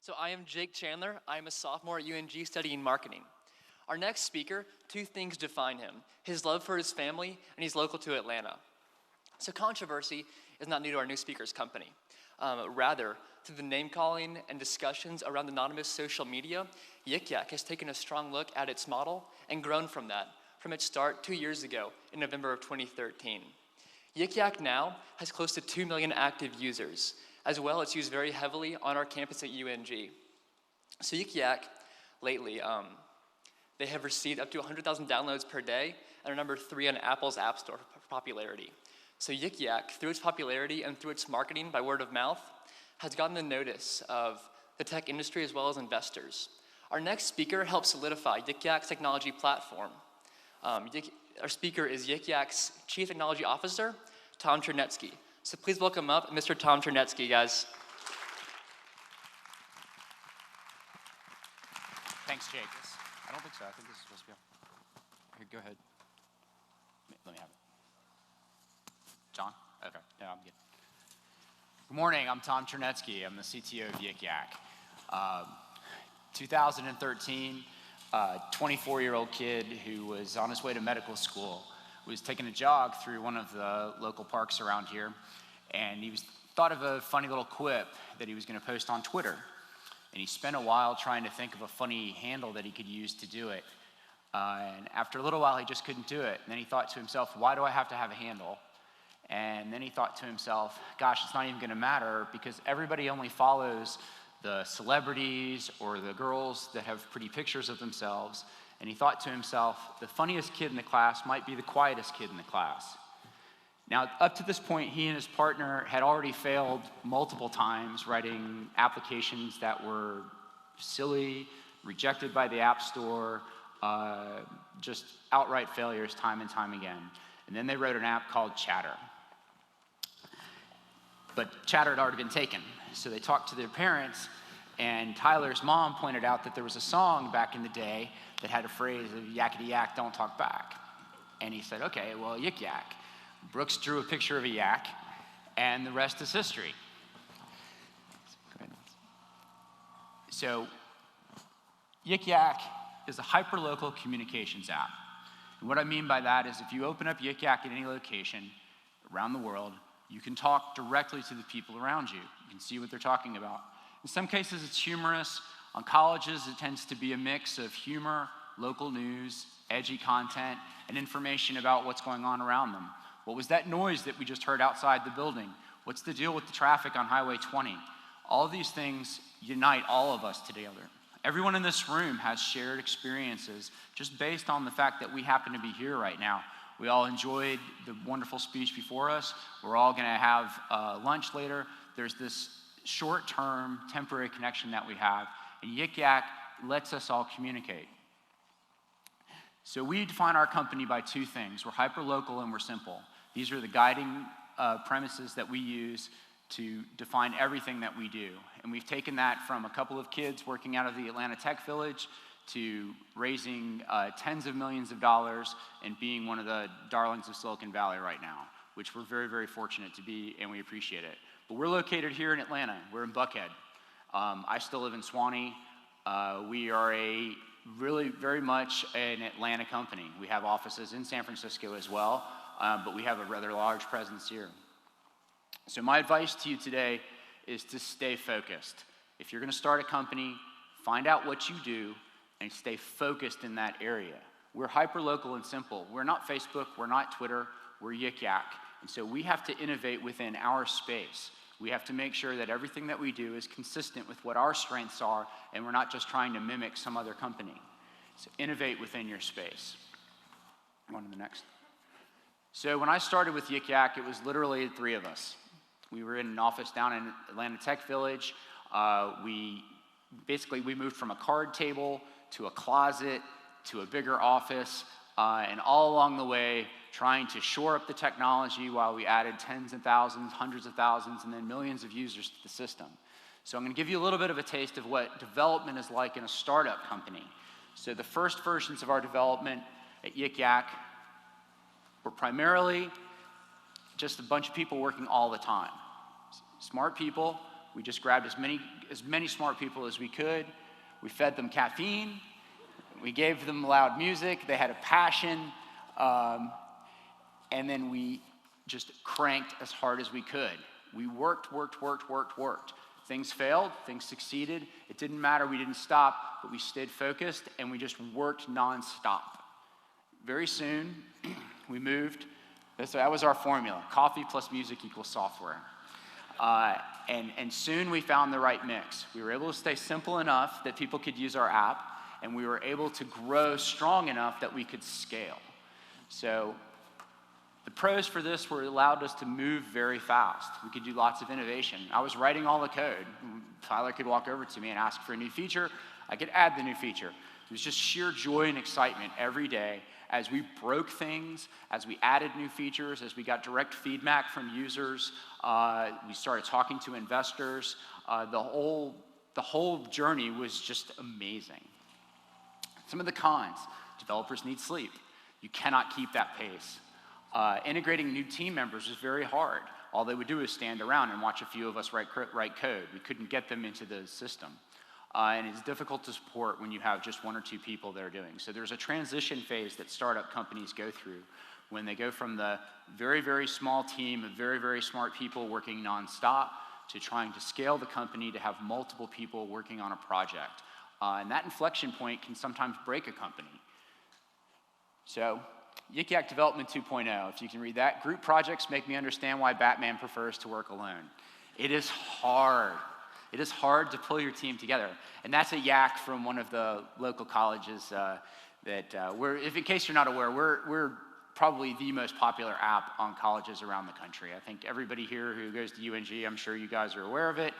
So I am Jake Chandler. I am a sophomore at UNG studying marketing. Our next speaker, two things define him: his love for his family, and he's local to Atlanta. So controversy is not new to our new speaker's company. Rather, through the name-calling and discussions around anonymous social media, Yik Yak has taken a strong look at its model and grown from that, from its start 2 years ago in November of 2013. Yik Yak now has close to 2 million active users. As well, it's used very heavily on our campus at UNG. So Yik Yak, lately, they have received up to 100,000 downloads per day and are number 3 on Apple's App Store for popularity. So Yik Yak, through its popularity and through its marketing by word of mouth, has gotten the notice of the tech industry as well as investors. Our next speaker helps solidify Yik Yak's technology platform. Our speaker is Yik Yak's Chief Technology Officer, Tom Chernetsky. So please welcome up Mr. Tom Chernetsky, guys. Thanks, Jake. I don't think so. I think this is supposed to be on. Here, go ahead. Let me have it. John? Okay. Yeah, I'm good. Good morning. I'm Tom Chernetsky. I'm the CTO of Yik Yak. 2013, 24-year-old kid who was on his way to medical school was taking a jog through one of the local parks around here, and he thought of a funny little quip that he was going to post on Twitter. And he spent a while trying to think of a funny handle that he could use to do it. And after a little while, he just couldn't do it. And then he thought to himself, why do I have to have a handle? And then he thought to himself, gosh, it's not even going to matter because everybody only follows the celebrities or the girls that have pretty pictures of themselves. And he thought to himself, the funniest kid in the class might be the quietest kid in the class. Now, up to this point, he and his partner had already failed multiple times writing applications that were silly, rejected by the App Store, just outright failures time and time again. And then they wrote an app called Chatter. But Chatter had already been taken. So they talked to their parents, and Tyler's mom pointed out that there was a song back in the day that had a phrase of yakety yak, don't talk back. And he said, okay, well, Yik Yak. Brooks drew a picture of a yak, and the rest is history. So Yik Yak is a hyperlocal communications app. And what I mean by that is if you open up Yik Yak at any location around the world, you can talk directly to the people around you. You can see what they're talking about. In some cases, it's humorous. On colleges, it tends to be a mix of humor, local news, edgy content, and information about what's going on around them. What was that noise that we just heard outside the building? What's the deal with the traffic on Highway 20? All of these things unite all of us together. Everyone in this room has shared experiences just based on the fact that we happen to be here right now. We all enjoyed the wonderful speech before us. We're all going to have lunch later. There's this short-term, temporary connection that we have, and Yik Yak lets us all communicate. So we define our company by two things. We're hyper-local and we're simple. These are the guiding premises that we use to define everything that we do. And we've taken that from a couple of kids working out of the Atlanta Tech Village to raising tens of millions of dollars and being one of the darlings of Silicon Valley right now, which we're very, very fortunate to be, and we appreciate it. But we're located here in Atlanta. We're in Buckhead. I still live in Swanee. We are really very much an Atlanta company. We have offices in San Francisco as well, but we have a rather large presence here. So my advice to you today is to stay focused. If you're going to start a company, find out what you do and stay focused in that area. We're hyper-local and simple. We're not Facebook, we're not Twitter, we're Yik Yak. And so we have to innovate within our space. We have to make sure that everything that we do is consistent with what our strengths are, and we're not just trying to mimic some other company. So innovate within your space. On to the next. So when I started with Yik Yak, it was literally the three of us. We were in an office down in Atlanta Tech Village. We moved from a card table to a closet to a bigger office, and all along the way, trying to shore up the technology while we added tens of thousands, hundreds of thousands, and then millions of users to the system. So I'm going to give you a little bit of a taste of what development is like in a startup company. So the first versions of our development at Yik Yak were primarily just a bunch of people working all the time. Smart people We just grabbed as many smart people as we could. We fed them caffeine. We gave them loud music. They had a passion. And then we just cranked as hard as we could. We worked. Things failed, things succeeded. It didn't matter, we didn't stop, but we stayed focused and we just worked nonstop. Very soon, we moved. So that was our formula. Coffee plus music equals software. And soon we found the right mix. We were able to stay simple enough that people could use our app, and we were able to grow strong enough that we could scale. So the pros for this were allowed us to move very fast. We could do lots of innovation. I was writing all the code. Tyler could walk over to me and ask for a new feature. I could add the new feature. It was just sheer joy and excitement every day as we broke things, as we added new features, as we got direct feedback from users. We started talking to investors. The whole journey was just amazing. Some of the cons: developers need sleep. You cannot keep that pace. Integrating new team members is very hard. All they would do is stand around and watch a few of us write code. We couldn't get them into the system. And it's difficult to support when you have just one or two people that are doing. So there's a transition phase that startup companies go through when they go from the very, very small team of very, very smart people working nonstop to trying to scale the company to have multiple people working on a project. And that inflection point can sometimes break a company. So Yik Yak Development 2.0, if you can read that. Group projects make me understand why Batman prefers to work alone. It is hard. It is hard to pull your team together. And that's a yak from one of the local colleges if in case you're not aware, we're probably the most popular app on colleges around the country. I think everybody here who goes to UNG, I'm sure you guys are aware of it.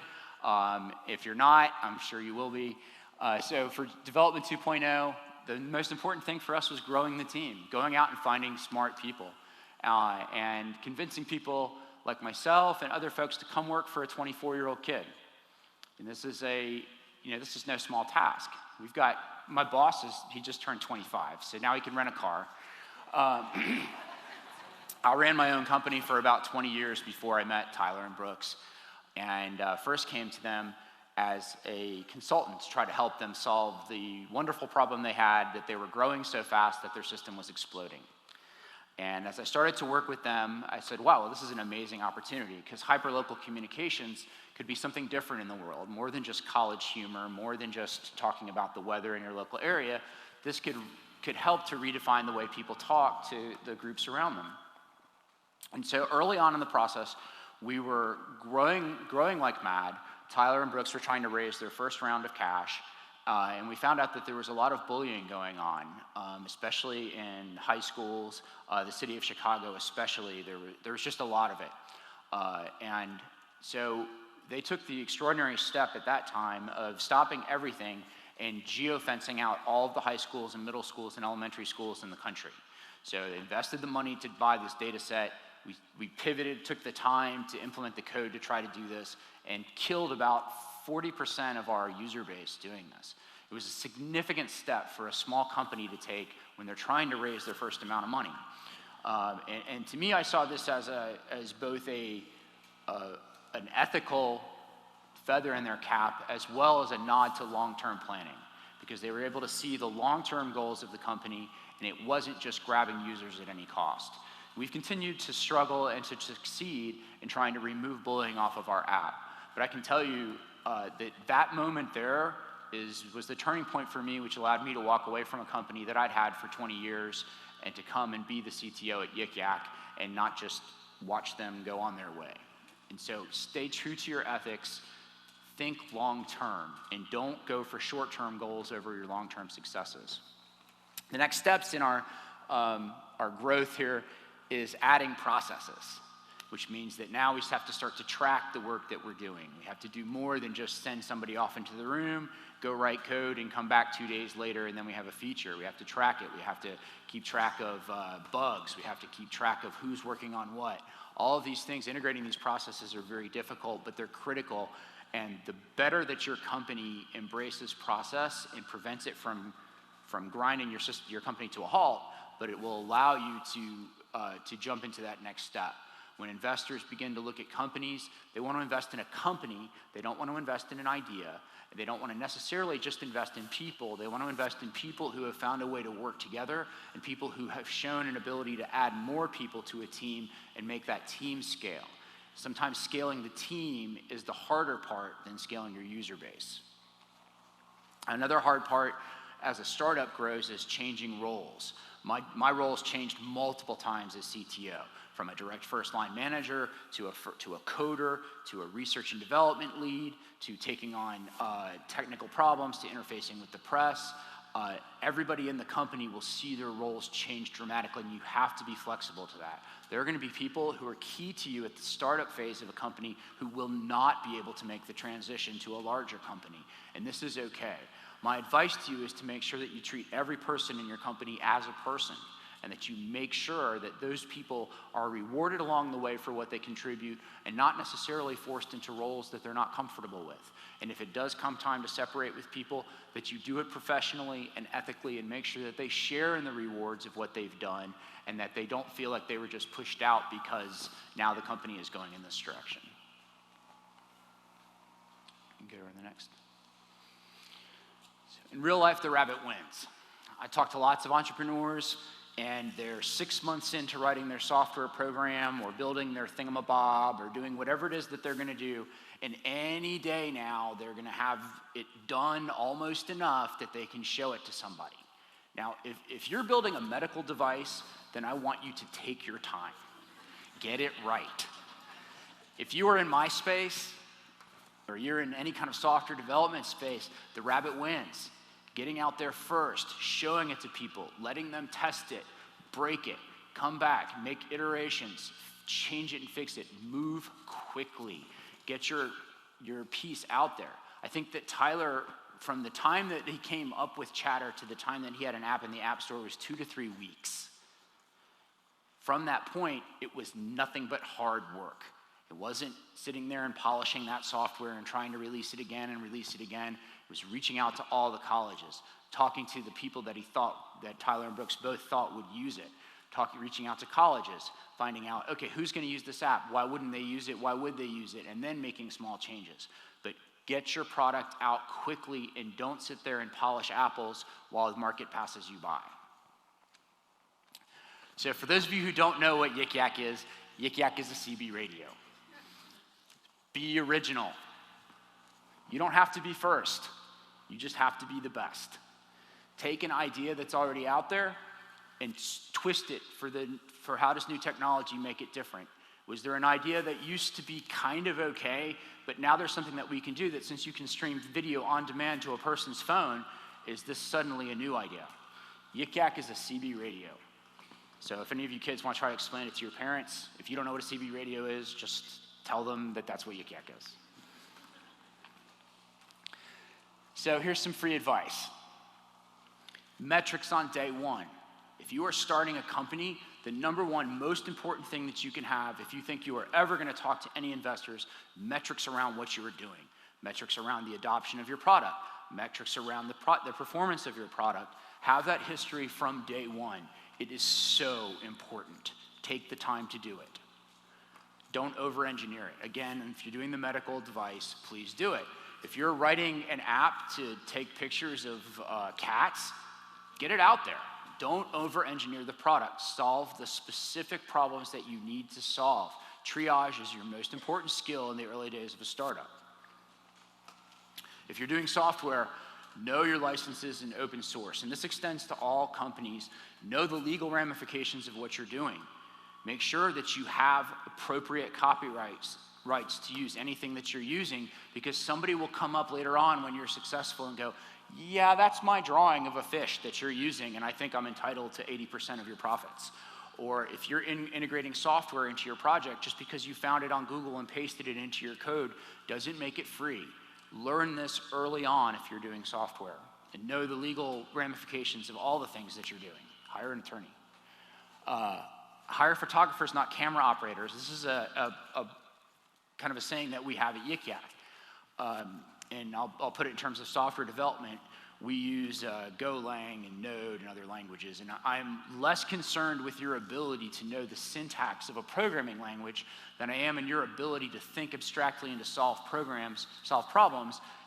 If you're not, I'm sure you will be. So for Development 2.0, the most important thing for us was growing the team, going out and finding smart people, and convincing people like myself and other folks to come work for a 24-year-old kid. And this is no small task. My boss he just turned 25, so now he can rent a car. I ran my own company for about 20 years before I met Tyler and Brooks, and first came to them as a consultant to try to help them solve the wonderful problem they had, that they were growing so fast that their system was exploding. And as I started to work with them, I said, wow, well, this is an amazing opportunity, because hyperlocal communications could be something different in the world, more than just college humor, more than just talking about the weather in your local area. This could help to redefine the way people talk to the groups around them. And so early on in the process, we were growing like mad. Tyler and Brooks were trying to raise their first round of cash, and we found out that there was a lot of bullying going on, especially in high schools, the city of Chicago especially. There was just a lot of it. And so they took the extraordinary step at that time of stopping everything and geofencing out all of the high schools and middle schools and elementary schools in the country. So they invested the money to buy this data set. We pivoted, took the time to implement the code to try to do this, and killed about 40% of our user base doing this. It was a significant step for a small company to take when they're trying to raise their first amount of money. And to me, I saw this as both an ethical feather in their cap, as well as a nod to long-term planning, because they were able to see the long-term goals of the company, and it wasn't just grabbing users at any cost. We've continued to struggle and to succeed in trying to remove bullying off of our app. But I can tell you that moment there was the turning point for me, which allowed me to walk away from a company that I'd had for 20 years and to come and be the CTO at Yik Yak and not just watch them go on their way. And so stay true to your ethics, think long-term, and don't go for short-term goals over your long-term successes. The next steps in our growth here is adding processes, which means that now we just have to start to track the work that we're doing. We have to do more than just send somebody off into the room, go write code, and come back 2 days later, and then we have a feature. We have to track it. We have to keep track of bugs. We have to keep track of who's working on what. All of these things, integrating these processes are very difficult, but they're critical. And the better that your company embraces process and prevents it from grinding your company to a halt, but it will allow you to jump into that next step. When investors begin to look at companies, they want to invest in a company. They don't want to invest in an idea. They don't want to necessarily just invest in people. They want to invest in people who have found a way to work together and people who have shown an ability to add more people to a team and make that team scale. Sometimes scaling the team is the harder part than scaling your user base. Another hard part as a startup grows is changing roles. My roles changed multiple times as CTO, from a direct first-line manager to a coder to a research and development lead to taking on technical problems to interfacing with the press. Everybody in the company will see their roles change dramatically, and you have to be flexible to that. There are going to be people who are key to you at the startup phase of a company who will not be able to make the transition to a larger company, and this is okay. My advice to you is to make sure that you treat every person in your company as a person, and that you make sure that those people are rewarded along the way for what they contribute and not necessarily forced into roles that they're not comfortable with. And if it does come time to separate with people, that you do it professionally and ethically and make sure that they share in the rewards of what they've done and that they don't feel like they were just pushed out because now the company is going in this direction. Go to the next. In real life, the rabbit wins. I talk to lots of entrepreneurs, and they're 6 months into writing their software program or building their thingamabob or doing whatever it is that they're going to do, and any day now they're going to have it done almost enough that they can show it to somebody. Now, if you're building a medical device, then I want you to take your time. Get it right. If you are in my space, or you're in any kind of software development space, the rabbit wins. Getting out there first, showing it to people, letting them test it, break it, come back, make iterations, change it and fix it, move quickly, get your piece out there. I think that Tyler, from the time that he came up with Chatter to the time that he had an app in the App Store was 2 to 3 weeks. From that point, it was nothing but hard work. It wasn't sitting there and polishing that software and trying to release it again and release it again. It was reaching out to all the colleges, talking to the people that he thought, that Tyler and Brooks both thought would use it, reaching out to colleges, finding out, okay, who's going to use this app? Why wouldn't they use it? Why would they use it? And then making small changes. But get your product out quickly and don't sit there and polish apples while the market passes you by. So for those of you who don't know what Yik Yak is a CB radio. Be original. You don't have to be first. You just have to be the best. Take an idea that's already out there and twist it for how does new technology make it different. Was there an idea that used to be kind of okay, but now there's something that we can do that since you can stream video on demand to a person's phone, is this suddenly a new idea? Yik Yak is a CB radio. So if any of you kids want to try to explain it to your parents, if you don't know what a CB radio is, just tell them that that's what Yik Yak is. So here's some free advice. Metrics on day one. If you are starting a company, the number one most important thing that you can have, if you think you are ever going to talk to any investors, metrics around what you are doing. Metrics around the adoption of your product. Metrics around the performance of your product. Have that history from day one. It is so important. Take the time to do it. Don't over-engineer it. Again, if you're doing the medical device, please do it. If you're writing an app to take pictures of cats, get it out there. Don't over-engineer the product. Solve the specific problems that you need to solve. Triage is your most important skill in the early days of a startup. If you're doing software, know your licenses in open source. And this extends to all companies. Know the legal ramifications of what you're doing. Make sure that you have appropriate copyrights to use anything that you're using, because somebody will come up later on when you're successful and go, yeah, that's my drawing of a fish that you're using, and I think I'm entitled to 80% of your profits. Or if you're integrating software into your project, just because you found it on Google and pasted it into your code doesn't make it free. Learn this early on if you're doing software, and know the legal ramifications of all the things that you're doing. Hire an attorney. Hire photographers, not camera operators. This is a kind of a saying that we have at Yik Yak. And I'll put it in terms of software development. we use Golang and Node and other languages, and I'm less concerned with your ability to know the syntax of a programming language than I am in your ability to think abstractly and to solve problems,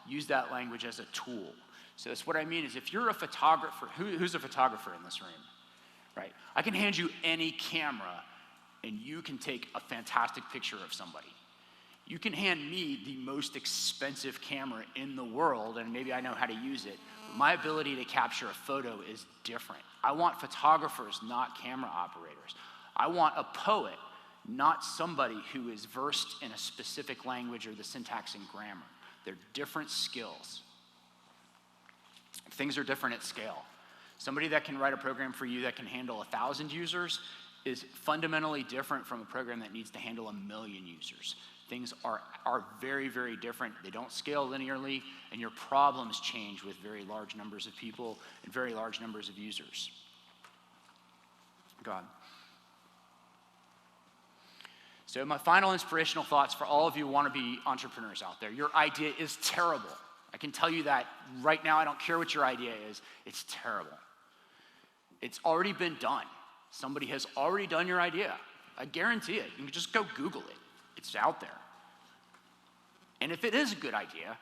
use that language as a tool. So that's what I mean is if you're a photographer, who's a photographer in this room, right? I can hand you any camera and you can take a fantastic picture of somebody. You can hand me the most expensive camera in the world, and maybe I know how to use it, but my ability to capture a photo is different. I want photographers, not camera operators. I want a poet, not somebody who is versed in a specific language or the syntax and grammar. They're different skills. Things are different at scale. Somebody that can write a program for you that can handle 1,000 users is fundamentally different from a program that needs to handle 1,000,000 users. Things are very, very different. They don't scale linearly, and your problems change with very large numbers of people and very large numbers of users. God. So my final inspirational thoughts for all of you wannabe entrepreneurs out there. Your idea is terrible. I can tell you that right now. I don't care what your idea is. It's terrible. It's already been done. Somebody has already done your idea. I guarantee it. You can just go Google it. It's out there. And if it is a good idea,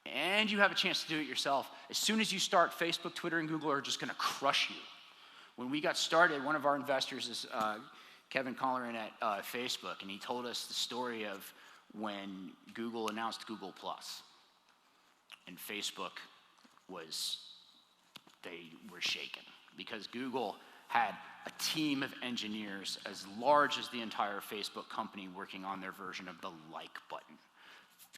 and you have a chance to do it yourself, as soon as you start, Facebook, Twitter, and Google are just gonna crush you. When we got started, one of our investors is Kevin Colleran at Facebook, and he told us the story of when Google announced Google+. And Facebook they were shaken because Google had a team of engineers as large as the entire Facebook company working on their version of the like button.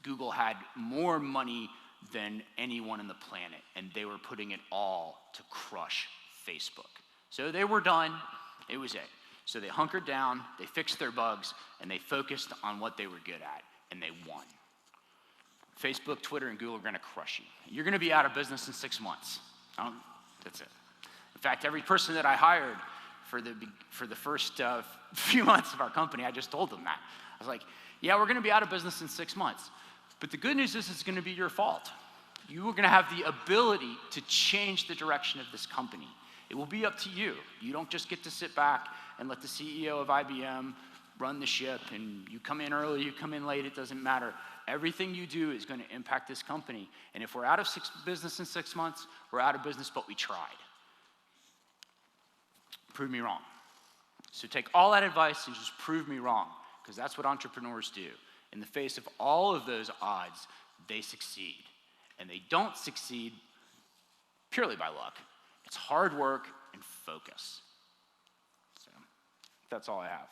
Google had more money than anyone on the planet, and they were putting it all to crush Facebook. So they were done, it was it. So they hunkered down, they fixed their bugs, and they focused on what they were good at, and they won. Facebook, Twitter, and Google are gonna crush you. You're gonna be out of business in 6 months. That's it. In fact, every person that I hired for the first few months of our company, I just told them that. I was like, yeah, we're gonna be out of business in 6 months. But the good news is it's gonna be your fault. You are gonna have the ability to change the direction of this company. It will be up to you. You don't just get to sit back and let the CEO of IBM run the ship, and you come in early, you come in late, it doesn't matter. Everything you do is gonna impact this company. And if we're out of business in 6 months, we're out of business, but we tried. Prove me wrong. So take all that advice and just prove me wrong, because that's what entrepreneurs do. In the face of all of those odds, they succeed. And they don't succeed purely by luck. It's hard work and focus. So that's all I have.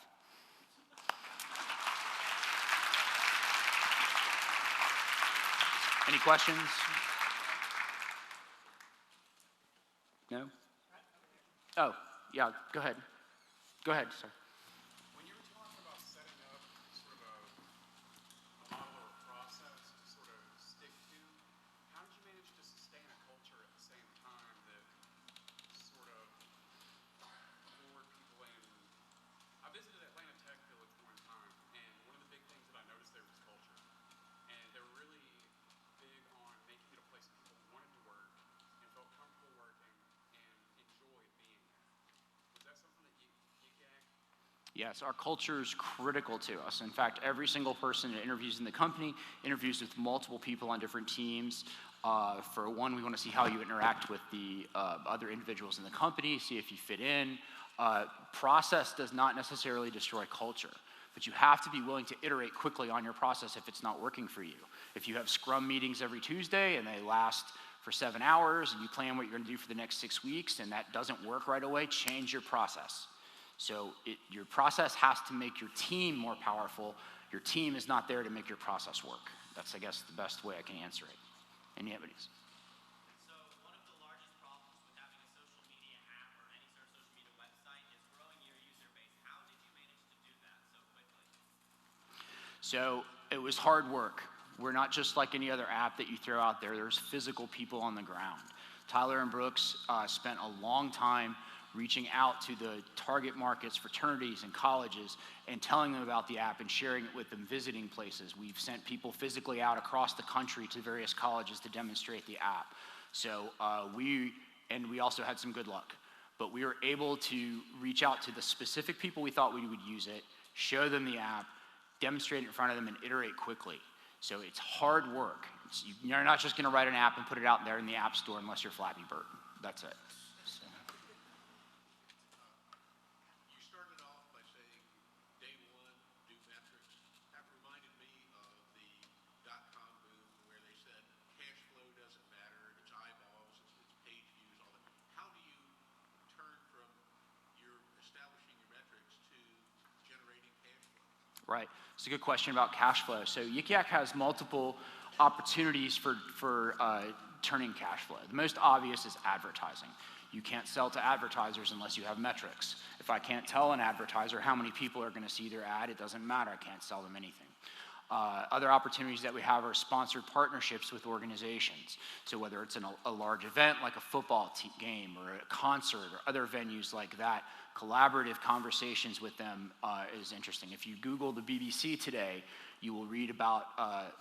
Any questions? No? Oh, yeah, go ahead. Go ahead, sir. When you were talking about setting up sort of a model or a process to sort of stick to, how did you manage to sustain a culture at the same time that sort of lured people in? I visited Atlanta Tech Village one time, and one of the big things that I noticed there was culture. And they were really big on making it a place that people wanted to work and felt comfortable working and enjoyed being there. Was that something that Yik Yak? Yes, our culture is critical to us. In fact, every single person that interviews in the company interviews with multiple people on different teams. For one, we want to see how you interact with the other individuals in the company, see if you fit in. Process does not necessarily destroy culture, but you have to be willing to iterate quickly on your process if it's not working for you. If you have Scrum meetings every Tuesday and they last for 7 hours and you plan what you're going to do for the next 6 weeks and that doesn't work right away, change your process. So your process has to make your team more powerful. Your team is not there to make your process work. That's, I guess, the best way I can answer it. Any evidence? So one of the largest problems with having a social media app or any sort of social media website is growing your user base. How did you manage to do that so quickly? So it was hard work. We're not just like any other app that you throw out there. There's physical people on the ground. Tyler and Brooks spent a long time reaching out to the target markets, fraternities and colleges, and telling them about the app and sharing it with them, visiting places. We've sent people physically out across the country to various colleges to demonstrate the app. So we also had some good luck. But we were able to reach out to the specific people we thought we would use it, show them the app, demonstrate it in front of them, and iterate quickly. So it's hard work. You're not just going to write an app and put it out there in the App Store unless you're Flappy Bird. That's it. So. You started off by saying day one, do metrics. That reminded me of the dot-com boom where they said cash flow doesn't matter, it's eyeballs, it's page views, all that. How do you turn from your establishing your metrics to generating cash flow? Right. It's a good question about cash flow. So Yik Yak has multiple opportunities for turning cash flow. The most obvious is advertising. You can't sell to advertisers unless you have metrics. If I can't tell an advertiser how many people are going to see their ad, it doesn't matter. I can't sell them anything. Other opportunities that we have are sponsored partnerships with organizations. So whether it's a large event like a football game or a concert or other venues like that, collaborative conversations with them is interesting. If you Google the BBC today, you will read about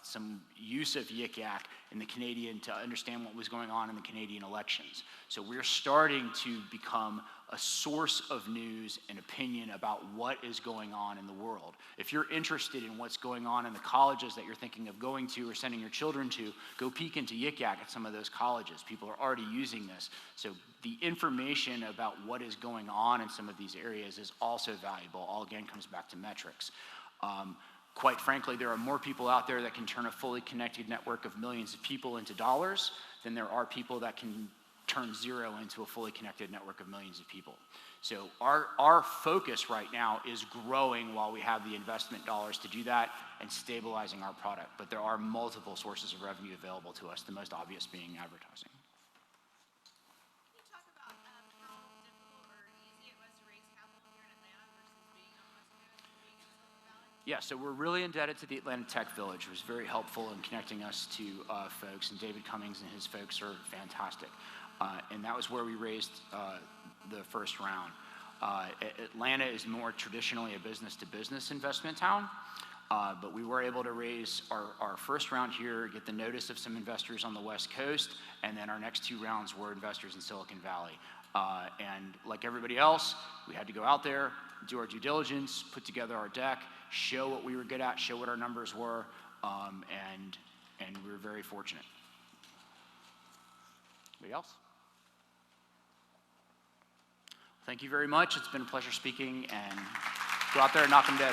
some use of Yik Yak in the Canadian to understand what was going on in the Canadian elections. So we're starting to become a source of news and opinion about what is going on in the world. If you're interested in what's going on in the colleges that you're thinking of going to or sending your children to, go peek into Yik Yak at some of those colleges. People are already using this. So the information about what is going on in some of these areas is also valuable. All again comes back to metrics. Quite frankly, there are more people out there that can turn a fully connected network of millions of people into dollars than there are people that can turn zero into a fully connected network of millions of people. So our focus right now is growing while we have the investment dollars to do that and stabilizing our product. But there are multiple sources of revenue available to us, the most obvious being advertising. Can you talk about how difficult or easy it was to raise capital here in Atlanta versus being on the West Coast and being in Silicon Valley? Yeah, so we're really indebted to the Atlanta Tech Village. It was very helpful in connecting us to folks, and David Cummings and his folks are fantastic. And that was where we raised the first round. Atlanta is more traditionally a business-to-business investment town, but we were able to raise our first round here, get the notice of some investors on the West Coast, and then our next two rounds were investors in Silicon Valley. And like everybody else, we had to go out there, do our due diligence, put together our deck, show what we were good at, show what our numbers were, and we were very fortunate. Anybody else? Thank you very much. It's been a pleasure speaking, and go out there and knock them dead.